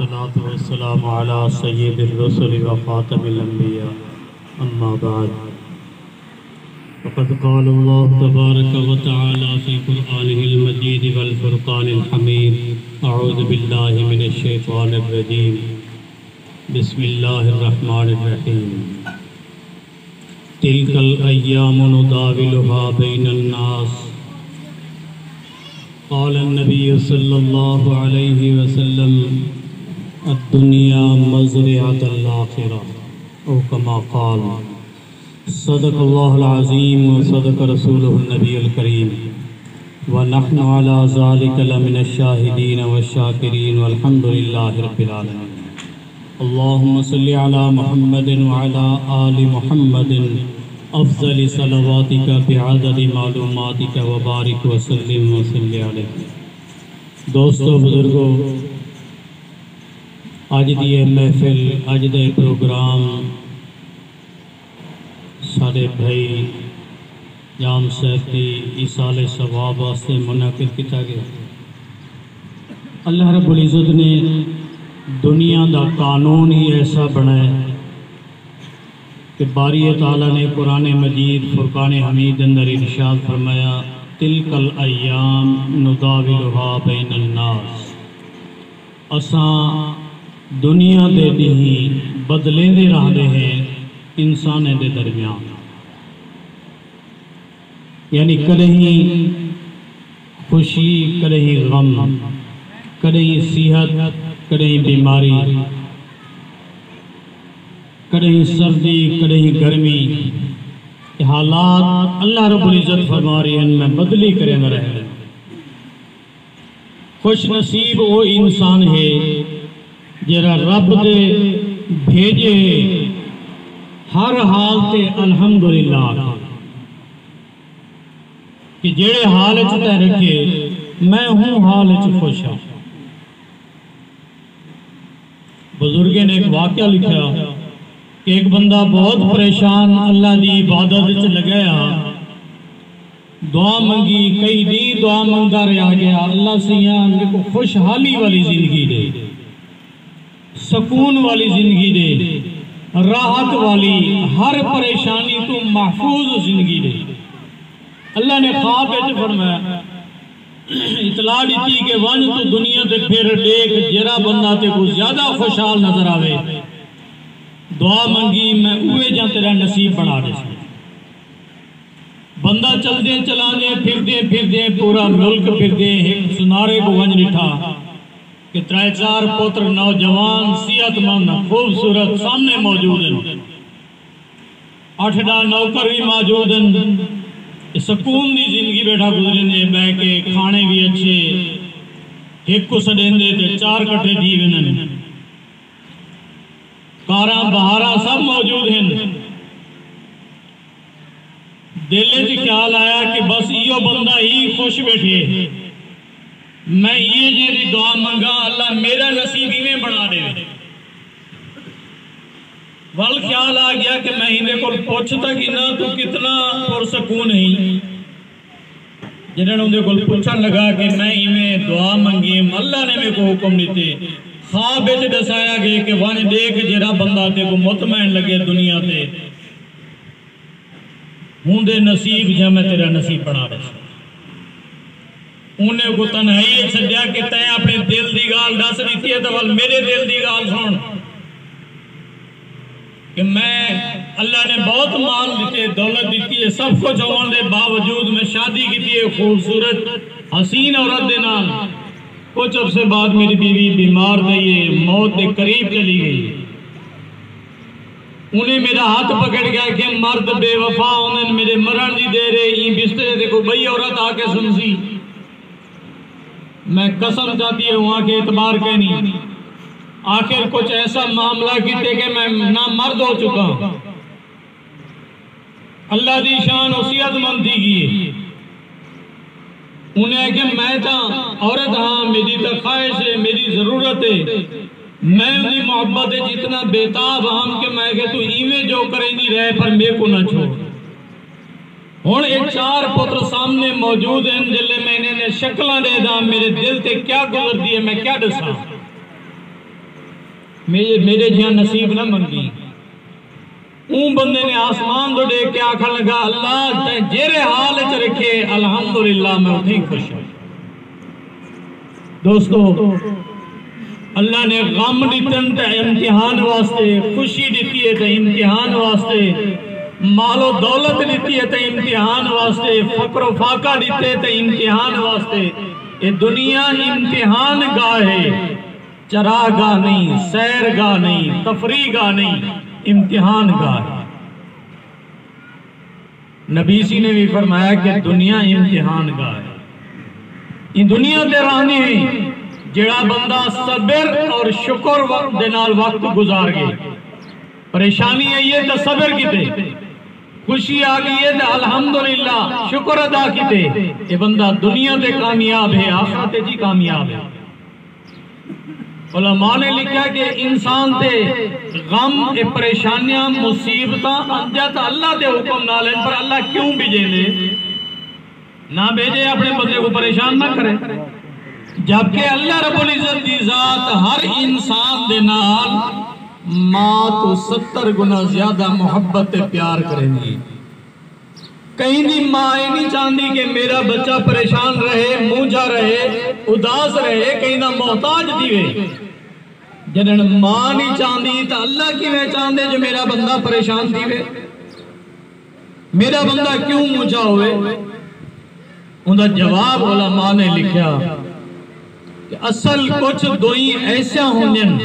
والصلاة والسلام على سيد الرسل وخاتم الأنبياء أما بعد فقد قال الله تبارك وتعالى في قرآنه المجيد والفرقان الحميد أعوذ بالله من الشيطان الرجيم بسم الله الرحمن الرحيم تلك الأيام نداولها بين الناس قال النبي صلى الله عليه وسلم الدنيا مزرعة الآخرة أو كما قال صدق الله العظيم وصدق رسوله النبي الكريم ونحن على ذلك لمن الشاهدين والشاكرين والحمد لله رب العالمين اللهم صل على محمد وعلى آل محمد افضل صلواتک بعدد معلوماتک وبارک وسلم وصلی علیہ۔ دوستو بزرگو، اج دی محفل اج دے پروگرام سارے بھائی جام صاحب کی ایصال ثواب واسطے منعقد کیا گیا۔ اللہ رب العزت نے دنیا دا قانون ہی ایسا بنایا کہ باری تعالیٰ نے قرآن مجید فرقان حمید اندر ارشاد فرمایا تلک الایام نداولها بین الناس، اساں دنیا دے دیں بدلے دے رہے ہیں انسانے دے درمیان، یعنی کہیں خوشی کہیں غم، کہیں صحت کہیں بیماری، کہیں سردی کہیں گرمی، حالات اللہ رب العزت فرما رہے ہیں میں بدلی کرے نہ رہے۔ خوش نصیب وہ انسان ہے جرا رب دے بھیجے ہر حال تے الحمدللہ، کہ جڑے حال تے رکھے میں ہوں حال چ خوش ہوں۔ بزرگیں نے ایک واقعہ لکھا کہ ایک بندہ بہت پریشان اللہ دی عبادت چ لگایا، دعا منگی، کئی دی دعا منگتا رہا گیا، اللہ سے یہاں میرے کو خوشحالی والی زندگی دے، سکون والی زندگی دے، راحت والی، ہر پریشانی تو محفوظ زندگی دے۔ اللہ نے خواب وچ فرمایا اطلاع دیتی کہ ون تو دنیا تے پھر دیکھ جرا بندہ تے کو زیادہ خوشحال نظر آوے، دعا منگی میں اوے جا تیرا نصیب بنا دے۔ بندہ چل دے چلا دے پھر دے پورا ملک پھر دے، ایک سنارے کو ونج نٹھا کہ 3-4 پوتر نوجوان صحت مند خوبصورت سامنے موجود ہیں، 8 نوکر بھی موجود ہیں، سکون دی زندگی بیٹھا گزرنے بہ کے، کھانے بھی اچھے، ایک کو سڑیں دے تے 4 کٹھے دی ونن، کاراں بہاراں سب موجود ہیں۔ دلے سے خیال آیا کہ بس یہ بندہ ہی خوش بیٹھے، میں یہ جیری دعا منگا اللہ میرا نصیب ہی میں بنا دے۔ وال خیال آ گیا کہ میں ہی کو پوچھتا کہ نہ تو کتنا پرسکون ہی، جنہوں نے کو پوچھن لگا کہ میں ہی میں دعا منگی، اللہ نے میں کو حکم دیتے، خواب وچ دسایا گئے کہ وان دیکھ جرا بندہ تے کو مطمئن لگے دنیا تے ہوں دے نصیب جا میں تیرا نصیب بنا رہا۔ انہیں کو تنہائی چھڈیا کہ تے اپنے دل دی گال دس دیتی ہے تو وال میرے دل دی گال سن کہ میں اللہ نے بہت مال دیتے، دولت دیتی ہے، سب کچھ ہونے دے باوجود میں شادی کی ہے خوبصورت حسین عورت دے نال، کچھ عرصے بعد میری بیوی بیمار گئی، موت کے قریب چلی گئی۔ انہیں میرا ہاتھ پکڑ گیا کہ مرد بے وفا انہیں میرے مرن دی دے رہے، یہ بسترے دیکھو بھئی عورت آ کے سنسی، میں قسم چاہتی ہے وہاں کے اعتبار کے نہیں، آخر کچھ ایسا معاملہ کیتے کہ میں نہ مرد ہو چکا ہوں۔ اللہ دی شان وصیت مند تھی گئی، انہیں کہ میں تا عورت ہاں، میری تا خواہش ہے، میری ضرورت ہے، میں انہیں محبت ہے جتنا بیتاب ہم کہ میں کہ تو ایمیں جو کریں نہیں رہے پر میں کو نہ چھوڑ۔ ہون ایک 4 پتر سامنے موجود ہیں جلے میں نے شکلہ دے دا، میرے دل تے کیا گزر دیئے میں کیا دسا۔ میرے جہاں نصیب نہ منگی اون بندے نے آسمان تو دیکھ کے آکھن لگا اللہ جیرے حال چ رکھے الحمدللہ میں اتنی خوش ہوں۔ دوستو اللہ نے غم دیتن تے امتحان واسطے، خوشی دیتی ہے تے امتحان واسطے، مال و دولت دیتی ہے تے امتحان واسطے، فقر و فاقہ دیتے تے امتحان واسطے۔ یہ دنیا امتحان گاہ ہے، چراگاہ نہیں، سیر گاہ نہیں، تفریح گاہ نہیں، امتحان گاہ ہے۔ نبی سی نے بھی فرمایا کہ دنیا امتحان گاہ ہے۔ یہ دنیا دے رہنے ہیں جڑا بندہ صبر اور شکر دے نال وقت گزار گئے، پریشانی ہے یہ تو صبر کیتے، خوشی آگئی ہے تو الحمدللہ شکر ادا کیتے، یہ بندہ دنیا دے کامیاب ہے، آخرت جی کامیاب ہے۔ علماء نے لکھا کہ انسان تے غم پریشانیاں مصیبتاں جات اللہ دے حکم نہ لیں، پر اللہ کیوں بھیجے لے؟ نہ بھیجے اپنے بندے کو پریشان نہ کرے، جبکہ اللہ رب العزت دی ذات ہر انسان دے نال ماں تو 70 گنا زیادہ محبت پیار کریں گی۔ کہیں دی ماں نہیں چاہتی کہ میرا بچہ پریشان رہے، موجھا رہے، اداس رہے، کہیں نہ محتاج دیوے۔ جنہاں ماں نہیں چاہتی تو اللہ کی میں چاہتے جو میرا بندہ پریشان دیوے، میرا بندہ کیوں موجھا ہوئے؟ انہا جواب علماء نے لکھا کہ اصل کچھ دوئی ایسا ہونجن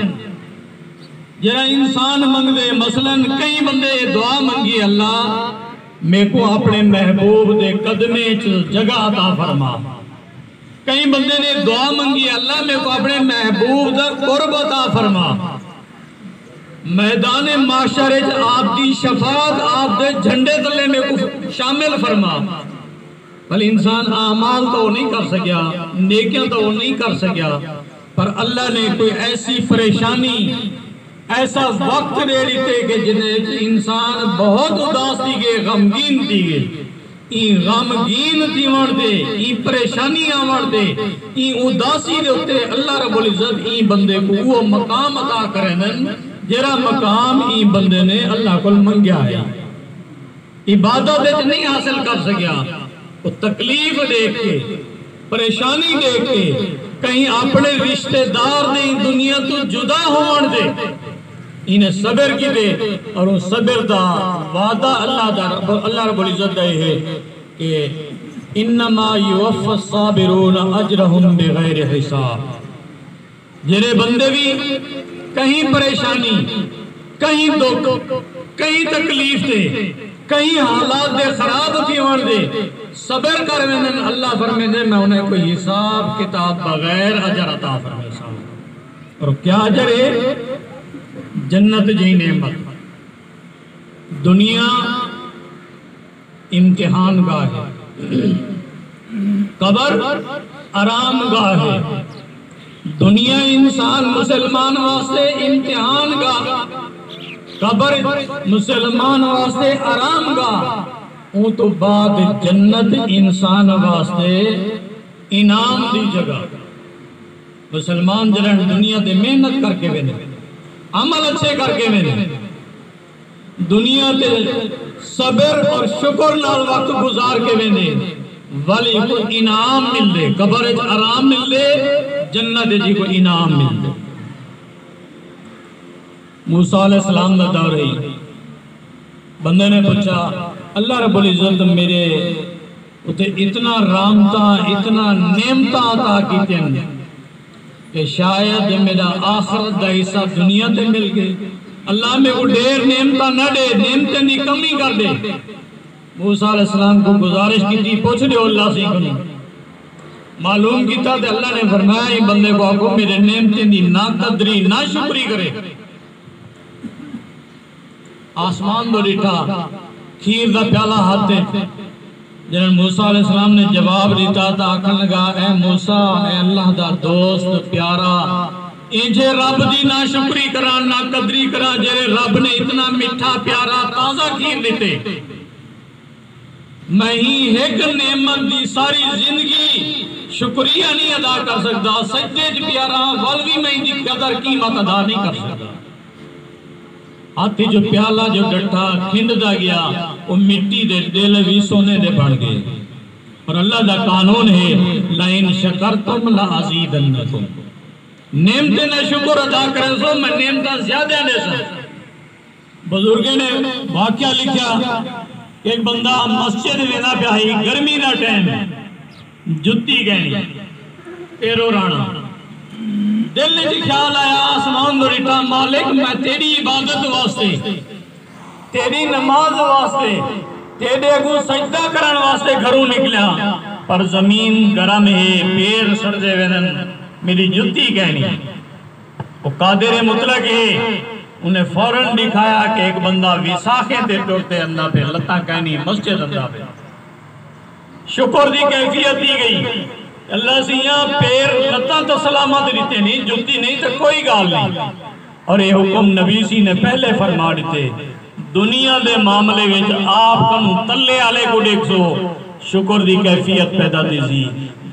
جنہاں انسان منگ دے، مثلا کئی بندے دعا منگی اللہ میں کو اپنے محبوب دے قدمے جگہ عطا فرما، کئی بندے نے دعا منگی اللہ میں کو اپنے محبوب دا قرب عطا فرما، میدان معاشرے آپ دی شفاعت آپ دے جھنڈے تلے میں کو شامل فرما۔ بھلے انسان اعمال تو نہیں کر سکیا، نیکیاں تو نہیں کر سکیا، پر اللہ نے کوئی ایسی پریشانی، ایسا وقت دے دیتے کہ جنہیں انسان بہت اداس دی گئے، غمگین دی گئے، این غمگین دیوان دے، این پریشانی آوان دے، این اداسی دے ہوتے اللہ رب العزت این بندے کو وہ مقام عطا کرنن جرا مقام این بندے نے اللہ کو منگیا ہے۔ عبادت نہیں حاصل کر سکیا، وہ تکلیف دیکھ کے، پریشانی دیکھ کے، کہیں اپنے رشتہ دار نہیں دنیا تو جدا ہوان دے، انہیں صبر کی دے، اور ان صبر دا وعدہ اللہ رب العزت دے ہے کہ انما یوفى الصابرون اجرہم بغیر حساب۔ جنہیں بندے بھی کہیں پریشانی، کہیں دکھ، کہیں تکلیف دے، کہیں حالات دے خراب تھیوان دے، صبر کر میں اللہ فرمے دے میں انہیں کوئی حساب کتاب بغیر اجر عطا فرمے سا۔ اور کیا اجر ہے؟ جنت جی نعمت۔ دنیا امتحان گاہ ہے، قبر آرام گاہ ہے۔ دنیا انسان مسلمان واسطے امتحان گاہ، قبر مسلمان واسطے آرام گاہ، اون تو بعد جنت انسان واسطے انعام دی جگہ۔ مسلمان جنہاں دنیا دے محنت کر کے وینے، عمل اچھے کر کے وینے، دنیا تے صبر اور شکر نال وقت گزار کے وینے، ولی کو انعام مل دے، قبر آرام مل دے، جنت جی کو انعام مل دے۔ موسیٰ علیہ السلام دا دور ہے، بندے نے پوچھا اللہ رب العزت میرے اتے اتنا رامتا، اتنا نعمتا عطا کیتے ہیں کہ شاید میرا آخرت دا حصہ دنیا تے مل گئے، اللہ میں کو ڈیر نعمتا نہ دے، نعمتیں دی کمی کر دے۔ موسیٰ علیہ السلام کو گزارش کی تھی پوچھ دے اللہ سے کنی، معلوم کیتا تے اللہ نے فرمایا یہ بندے کو آگو میرے نعمتیں دی نہ قدری نہ شکری کرے۔ آسمان دو ریٹھا، کھیر دا پیالہ ہاتھے، جنہاں موسیٰ علیہ السلام نے جواب دیتا تھا، آکھن لگا اے موسیٰ، اے اللہ دا دوست پیارا، انجھے رب دی نہ شکری کران نہ قدری کران، جنہے رب نے اتنا مٹھا پیارا تازہ کھیر دیتے، میں ہی ایک نعمت دی ساری زندگی شکریہ نہیں ادا کر سکتا، سجدے چ پیا رہا ول بھی میں دی قدر قیمت ادا نہیں کر سکتا۔ ہاتھی جو پیالہ جو ڈٹھا کھنڈدا گیا وہ مٹی دے دل بھی سونے دے بن گئے۔ اور اللہ دا قانون ہے لَإِن شَكَرْتُمْ لَأَزِيدَنَّكُمْ، نعمتیں نہ شکر ادا کریں سو میں نعمتیں زیادہ دے سکتا۔ بزرگوں نے واقعہ لکھا، ایک بندہ مسجد وینا پہ آئی، گرمی دا ٹائم، جتی گئنی پیرو رانا، دل نے خیال آیا آسمان دوریٹا مالک میں تیری عبادت واسطے، تیری نماز واسطے، تیرے کو سجدہ کرن واسطے گھروں نکلیا، پر زمین گرم ہے، پیر سڑدے وینن، میری جتی کہنی۔ وہ قادر مطلق ہے، انہیں فوراں دکھایا کہ ایک بندہ ویساخیں تے ٹوٹتے اندہ پہ لتاں کہنی مسجد اندہ پہ۔ شکر دی کیفیت دی گئی، اللہ سیاں پیر لتاں تو سلامت دیتے نہیں، جتی نہیں تو کوئی گال نہیں۔ اور یہ حکم نبی سی نے پہلے فرما دیتے، دنیا دے معاملے وچ آپ کنو تلے آلے کو دیکھ سو شکر دی کیفیت پیدا دیزی،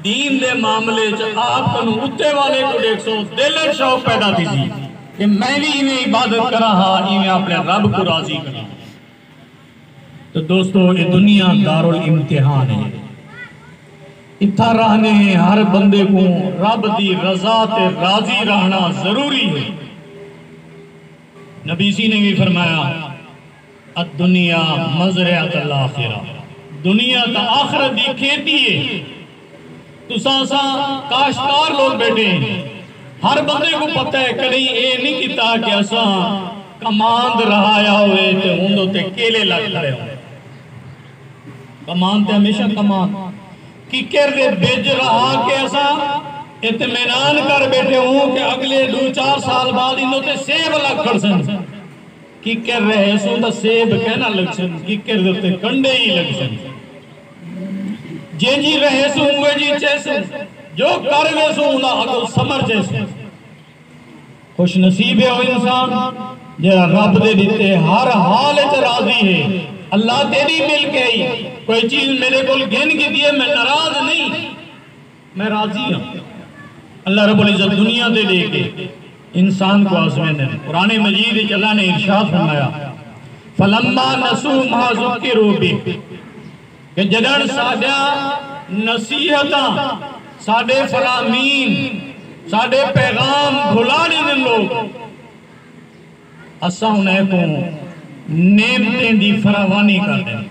دین دے معاملے وچ آپ کنو اتے والے کو دیکھ سو دل شوق پیدا دیزی کہ میں بھی انہیں عبادت کرا ہاں، انہیں اپنے رب کو راضی کرا۔ تو دوستو یہ دنیا دارالامتحان ہے، اتھا رہنے ہر بندے کو رب دی رضا تے راضی رہنا ضروری ہے۔ نبی سی نے بھی فرمایا الدنیا مزرعۃ الآخرہ، دنیا تا آخرت دی کھیتی ہے۔ تو سانسا کاشتکار لوگ بیٹھے ہیں، ہر بندے کو پتہ ہے کہیں اے نہیں کیتا کہ اساں کماند رہایا ہوئے تے ہوندو تے کیلے لگ کھڑے ہوئے، کماند تے ہمیشہ کماند ککر دے بیج رہا کہ اساں اطمینان کر بیٹھے ہوں کہ اگلے 2-4 سال بعد انہوں تے سیب لگ کر سن، ککر رہے سو تا سیب کہنا لگ سن، ککر دے کنڈے ہی لگ سن، جی رہے سو ہوئے جی چیسے جو کر گئے سو انہا عقل سمر چیسے۔ خوش نصیب ہے وہ انسان جہاں رب دے دیتے ہر حال راضی ہے، اللہ تیری مل کے ہی کوئی چیز میرے کو گھن کی دیئے میں ناراض نہیں، میں راضی ہوں۔ اللہ رب العزت دنیا دے لے کے انسان کو آزمین ہے۔ قرآن مجید اللہ نے ارشاد فرمایا فَلَمَّا نَسُوا مَا ذُكِّرُوا بِهِ، کہ جدن ساڈا نصیحتاں ساڈے فرامین ساڈے پیغام بھلا دین لوگ، اساں انہیں کو نعمتیں دی فراوانی کر دیں،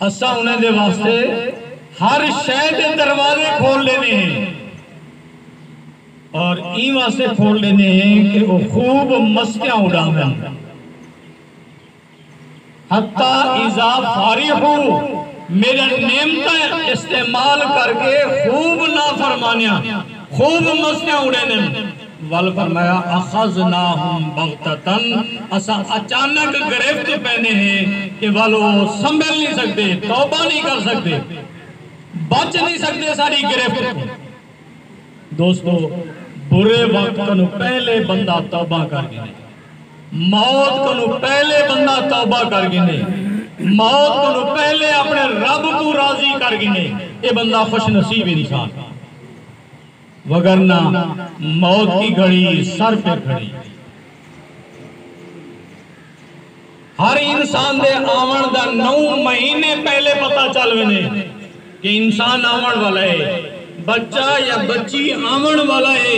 اساں انہیں دے واسطے ہر شے دے دروازے کھول لینے ہیں، اور این واسطے کھول لینے ہیں کہ وہ خوب مستیاں اڑاویں، حتیٰ اذا فارغو میرا نعمتیں استعمال کر کے خوب نافرمانیاں خوب مستیاں اڑینے، وال فرمایا اخذناہم بغتتن، اسا اچانک گرفت پہنے ہیں کہ والو سنبھل نہیں سکتے، توبہ نہیں کر سکتے، بچ نہیں سکتے ساری گرفت۔ دوستو برے وقت کنو پہلے بندہ توبہ کر گنے، موت کنو پہلے بندہ توبہ کر گنے، موت کنو پہلے اپنے رب کو راضی کر گنے، یہ بندہ خوش نصیب انسان، وگرنہ موت کی گھڑی سر پہ کھڑی۔ ہر انسان دے آمن دا 9 مہینے پہلے پتا چل وینے کہ انسان آمن والا ہے، بچہ یا بچی آمن والا ہے،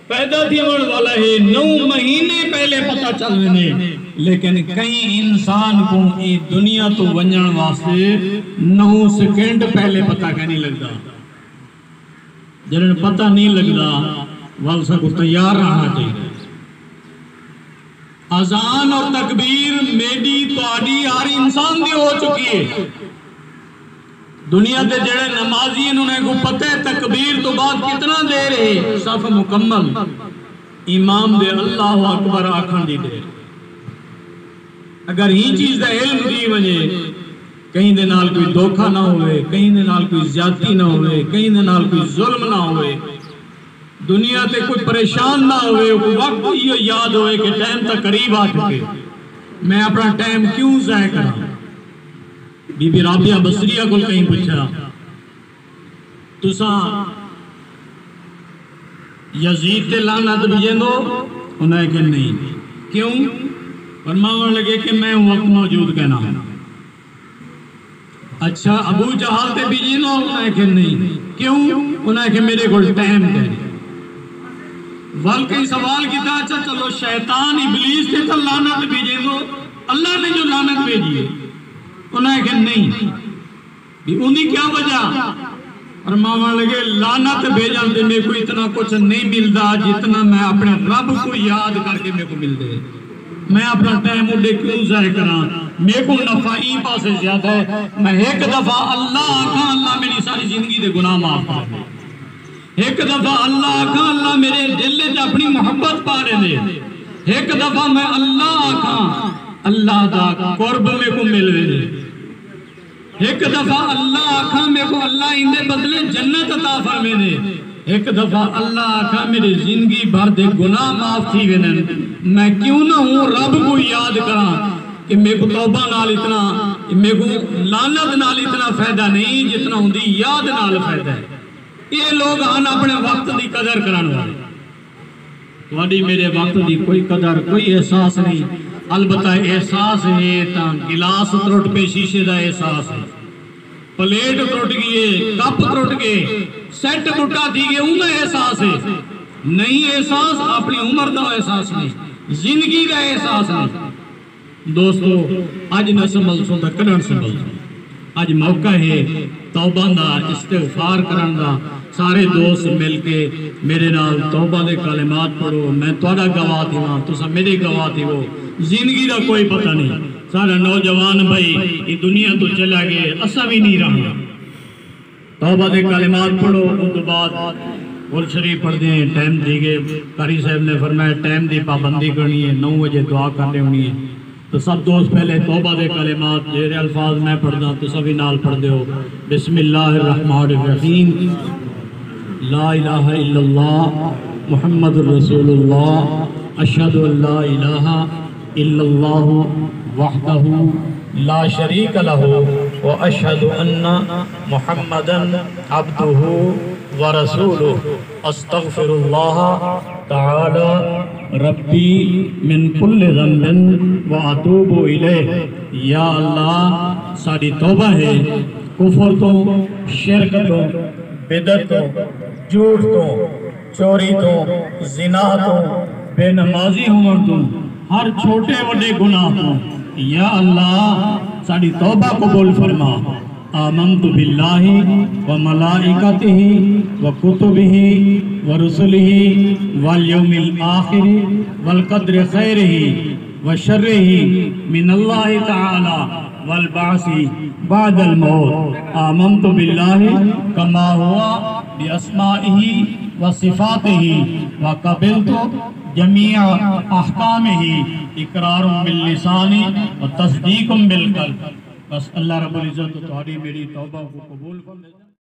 پیدا تھی آمن والا ہے، 9 مہینے پہلے پتا چل وینے، لیکن کئی انسان کو یہ دنیا تو ونجن واسطے 9 سیکنڈ پہلے پتا کہنی لگتا، جنہوں پتہ نہیں لگتا والسا کو تیار رہنا چاہیے۔ اذان اور تکبیر میری تواڈی ہر انسان دی ہو چکی ہے، دنیا دے جڑے نمازی انہیں کو پتہ ہے تکبیر تو بعد کتنا دیر ہے، صف مکمل، امام دے اللہ اکبر آکھن دی دیر۔ اگر ہی چیز دا علم دی وجہ کہیں دے نال کوئی دھوکہ نہ ہوئے، کہیں دے نال کوئی زیادتی نہ ہوئے، کہیں دے نال کوئی ظلم نہ ہوئے، دنیا تے کوئی پریشان نہ ہوئے، کوئی وقت یہ یاد ہوئے کہ ٹائم تا قریب آ چکے، میں اپنا ٹائم کیوں ضائع کرا، بی بی رابعہ بصریہ کو کہیں پوچھا تساں یزید تے لعنت بھیجندو؟ انہیں کہ نہیں. کیوں؟ فرمانے لگے کہ میں وقت موجود کہنا ہوں. اچھا ابو جہل تے بھیجندو؟ انہیں کہ نہیں. کیوں؟ انہیں کہ میرے کو ٹائم کہنے. بلکہ سوال کیتا اچھا چلو شیطان ابلیس تے تو لعنت بھیجندو؟ اللہ نے جو لعنت بھیجی ہے. انہیں کہ نہیں. انہی کیا وجہ؟ فرمانے لگے لعنت بھیجن دے میں کو اتنا کچھ نہیں ملتا جتنا میں اپنے رب کو یاد کر کے میں کو مل دے. میں اپنا ٹائم اڈے کیوں ضائع کراں؟ میرے کو نفع ہی پاسے زیادہ ہے. میں ایک دفعہ اللہ آکھاں اللہ میری ساری زندگی دے گناہ معاف کر دے. ایک دفعہ اللہ آکھاں اللہ میرے دل وچ اپنی محبت پا رہے دے. ایک دفعہ میں اللہ آکھاں اللہ دا قرب میں کو مل رہے دے. ایک دفعہ اللہ آکھاں میں کو اللہ اندے بدلے جنت عطا فرمے دے. ایک دفعہ اللہ آکھاں میری زندگی بھر دے گناہ معاف تھی وینن. میں کیوں نہ ہوں رب کو یاد کراں کہ میرے کو توبہ نال اتنا میرے کو لعنت نال اتنا فائدہ نہیں جتنا ہوں دی یاد نال فائدہ ہے. یہ لوگ آن اپنے وقت دی قدر کران والے. تھوڑی میرے وقت دی کوئی قدر کوئی احساس نہیں. البتہ احساس ہے تا گلاس ترٹ پہ شیشے دا احساس ہے. پلیٹ ترٹ گئے کپ ترٹ گئے سیٹ ٹوٹا تھی گئے انہیں احساس ہے. نہیں احساس اپنی عمر دا احساس نہیں زندگی دا احساس نہیں. دوستو آج نہ سنبھل سو دا کرن سنبھل سو. آج موقع ہے توبہ دا استغفار کرن دا. سارے دوست مل کے میرے نال توبہ دے کلمات پڑھو. میں توڑا گواہ تھی وہاں تو سب میرے گواہ تھی وہ. زندگی دا کوئی پتہ نہیں. سارا نوجوان بھائی یہ دنیا تو چلا گئے اسا بھی نہیں رہا. توبہ دے کلمات پڑھو. اس کے بعد قرآن شریف پڑھ دیں. ٹائم دی گئے قاری صاحب نے فرمایا ٹائم دی پابندی کرنی ہے 9 بجے دعا کرنے ہونی ہے. تو سب دوست پہلے توبہ دے کلمات جیرے الفاظ میں پڑھ دا تو سبھی نال پڑھ دے ہو. بسم اللہ الرحمن الرحیم. لا الہ الا اللہ محمد رسول اللہ اشہد ان لا الہ الا اللہ وحدہ لا شریک لہ واشہد ان محمدا عبدہ ورسولہ. استغفر اللہ تعالی ربی من کل ذنب واتوب الیہ. یا اللہ ساری توبہ ہے کفر تو شرک تو بدعت تو جھوٹ تو چوری تو زنا تو بے نمازی ہون تو ہر چھوٹے وڈے گناہ تو. یا اللہ ساری توبہ قبول فرما. آمنت باللہ و ملائکتہ و کتبہ و رسلہ والیوم الآخر والقدر خیرہ و شرہ من اللہ تعالی والبعث بعد الموت. آمنت باللہ کما ہوا باسمائہ و صفاتہ و قبلت جمیع احکامہ اقرار باللسان و تصدیق بالقلب. بس اللہ رب العزت تو میری توبہ کو قبول فرمائے.